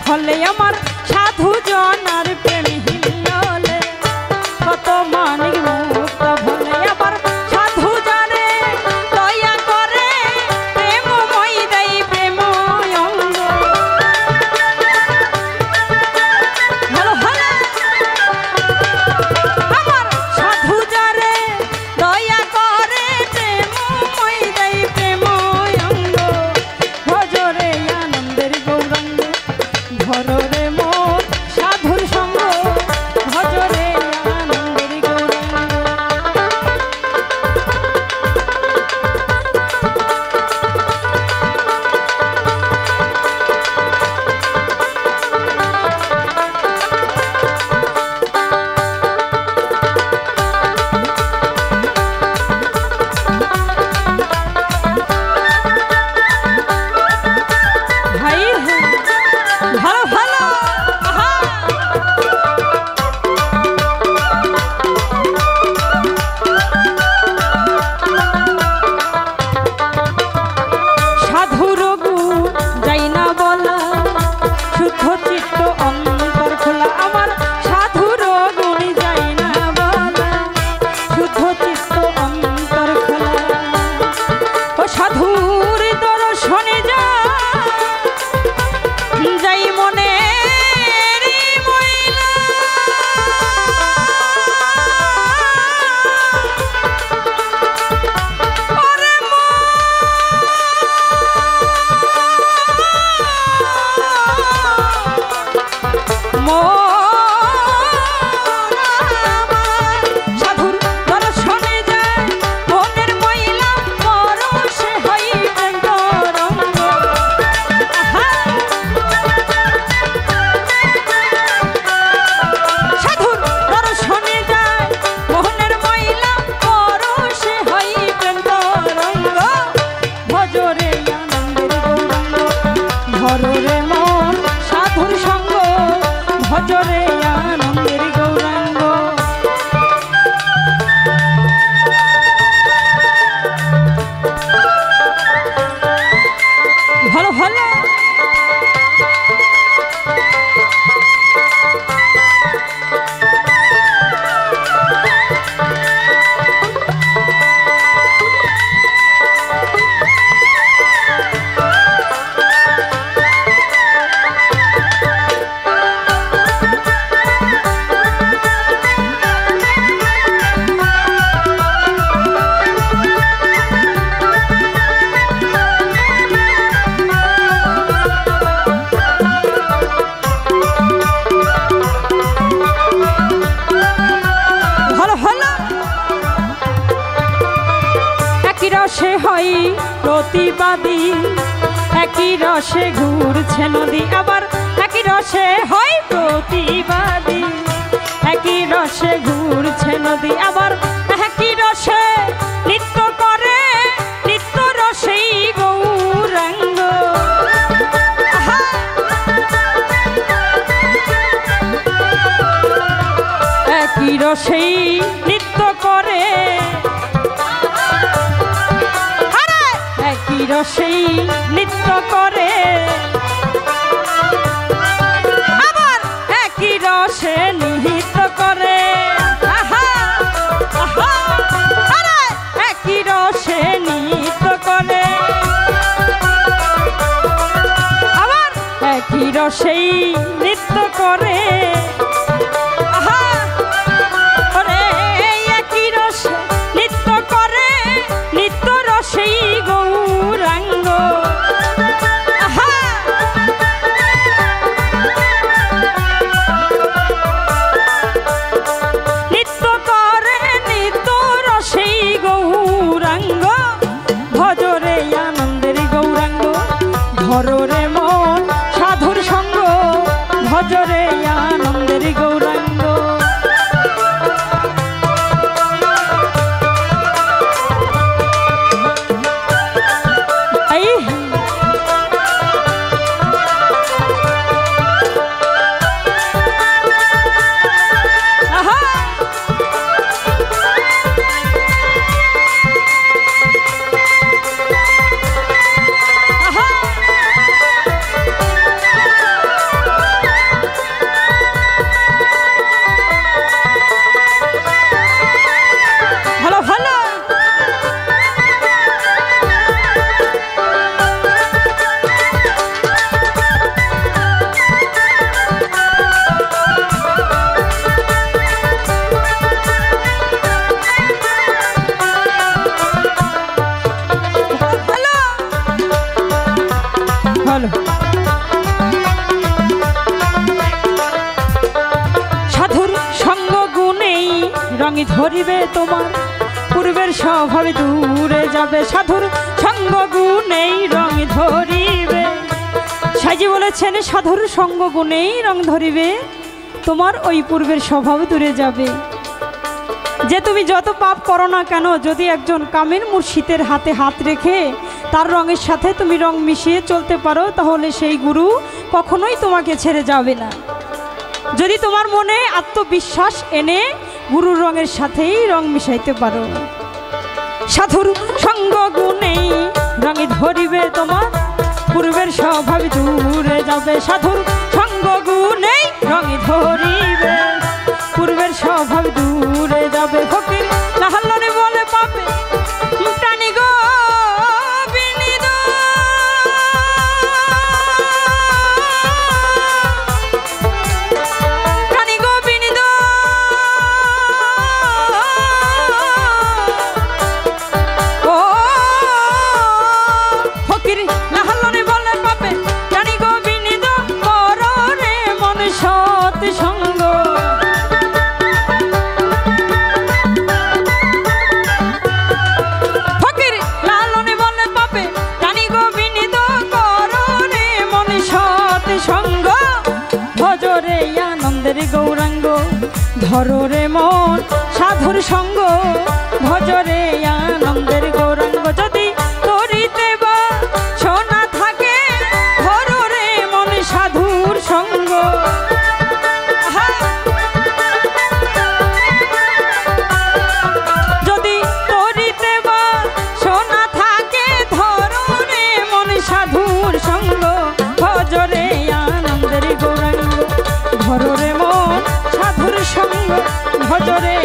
হলে আমার সাধু জনার প্রেম হিললে কত মানিক মুক্ত হলে আবার সাধু জানে দয়া করে প্রেমময় দেই প্রেম অঙ্গ ভালো হলে আমার সাধু জানে দয়া করে প্রেমময় দেই প্রেম অঙ্গ ভজরে আনন্দের গৌরাঙ্গ ধররে মোর সাধুর সঙ্গ ভজরে আনন্দের গৌরাঙ্গ ভাই ভালো ভালো আহা সাধুর গুণ যাই না বলা শুদ্ধ চিত্ত অন্তর খোলা আমার সাধুর গুণ যাই না বলা শুদ্ধ চিত্ত অন্তর খোলা ও সাধুর দর্শনে যা যাই মনে সাধুর দর্শনে যায় মনের ময়লা পরশে হইবে গৌরাঙ্গ সাধুর দর্শনে যায় মোহনের ময়লা পরশে হইবে গৌরাঙ্গ ভজরে আনন্দের গৌরাঙ্গ ধররে মন সাধুর সঙ্গ ভজরে আনন্দের গৌরাঙ্গ ভালো ভালো রসে হয় প্রতিবাদী একই রসে ঘুরছে নদী আবার একই রসে হয় প্রতিবাদী একই রসে ঘুরছে নদী আবার একই রসে নৃত্য করে নৃত্য রসেই গৌরাঙ্গ একই রসেই নৃত্য করে রসেই নৃত্য করে আবার একই রসে নৃত্য করে একই রসে নৃত্য করে আবার একই রসেই নৃত্য করে একই রসে নৃত্য করে নৃত্য রসেই গৌরাঙ্গ নৃত্য করে নৃত্য রসেই গৌরাঙ্গ ভজরে আনন্দের গৌরাঙ্গ ধররে মন সাধুর সঙ্গ ভজরে আনন্দ রঙে ধরিবে তোমার পূর্বের স্বভাব দূরে যাবে সাধুর সঙ্গ গুণেই রং ধরিবে। সাইজি বলেছেন সাধুর সঙ্গ গুণেই রং ধরিবে তোমার ওই পূর্বের স্বভাব দূরে যাবে। যে তুমি যত পাপ করো না কেন, যদি একজন কামের মুর্শিদের হাতে হাত রেখে তার রঙের সাথে তুমি রং মিশিয়ে চলতে পারো, তাহলে সেই গুরু কখনোই তোমাকে ছেড়ে যাবে না। যদি তোমার মনে আত্মবিশ্বাস এনে গুরুর রঙের সাথেই রং মিশাইতে পারো। সাধুর সঙ্গ গুণেই রঙে ধরিবে তোমার পূর্বের স্বভাব দূরে যাবে। সাধুর সঙ্গ গুণেই রঙে ধরিবে পূর্বের স্বভাব দূরে যাবে। ফকির লাহাল্লনে বলে পাবে প্রাণী গো বিনীত, প্রাণী গো বিনীত ও ফকির লাহাল্লনে বলে পাবে প্রাণী গো বিনীত করো রে মন সৎ সঙ্গ। ভজরে আনন্দের গৌরাঙ্গ ধরো রে মন সাধুর সঙ্গ, ভজরে আনন্দের গৌরাঙ্গ যদি করিতে বা শোনা থাকে ধরো রে মন সাধুর সঙ্গ। যদি করিতে বা শোনা থাকে ধরো রে মন সাধুর সঙ্গ, ভজরে আনন্দের গৌরাঙ্গ ধরো রে মন সাধুর সঙ্গ, ভজরে